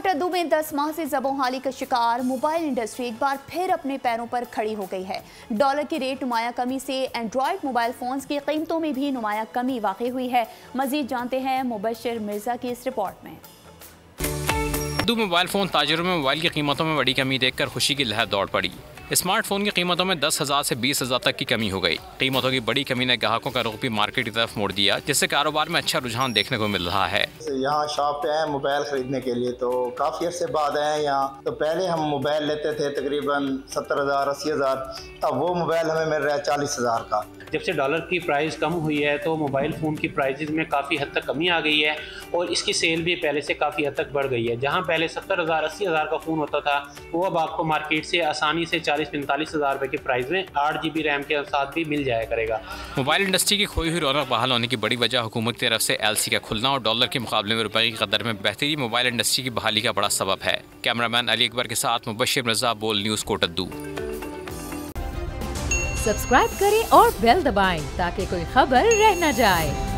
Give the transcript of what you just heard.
कोटद्दू में 10 माह से ज़बोहाली का शिकार मोबाइल इंडस्ट्री एक बार फिर अपने पैरों पर खड़ी हो गई है। डॉलर की रेट नुमाया कमी से एंड्रॉयड मोबाइल फोन्स की कीमतों में भी नुमाया कमी वाक़ई हुई है। मजीद जानते हैं मुबश्शिर मिर्जा की इस रिपोर्ट में। कोटद्दू मोबाइल फ़ोन ताजरों में मोबाइल की कीमतों में बड़ी कमी देखकर खुशी की लहर दौड़ पड़ी। स्मार्टफोन की कीमतों में 10,000 से 20,000 तक की कमी हो गई। कीमतों की बड़ी कमी ने ग्राहकों का रुख भी मार्केट की तरफ मोड़ दिया, जिससे कारोबार में अच्छा रुझान देखने को मिल रहा है। यहाँ शॉप पे आए मोबाइल खरीदने के लिए, तो काफ़ी अर्से बाद आए यहाँ। तो पहले हम मोबाइल लेते थे तकरीबन 70,000 80,000, अब वो मोबाइल हमें मिल रहा है 40,000 का। जब से डॉलर की प्राइस कम हुई है तो मोबाइल फ़ोन की प्राइसेस में काफ़ी हद तक कमी आ गई है और इसकी सेल भी पहले से काफ़ी हद तक बढ़ गई है। जहाँ पहले 70,000 80,000 का फ़ोन होता था, वो अब आपको मार्केट से आसानी से 40-45,000 रुपये की प्राइस में 8 GB रैम के साथ भी मिल जाया करेगा। मोबाइल इंडस्ट्री की खोई हुई रौनक बहाल होने की बड़ी वजह हुकूमत की तरफ से LC का खुलना और डॉलर के मुकाबले में रुपए की कदर में बेहतरी मोबाइल इंडस्ट्री की बहाली का बड़ा सबब है। कैमरामैन अली अकबर के साथ मुबश्शिर मिर्जा, बोल न्यूज़, कोटद्दू। सब्सक्राइब करें और बेल दबाएं ताकि कोई खबर रह न जाए।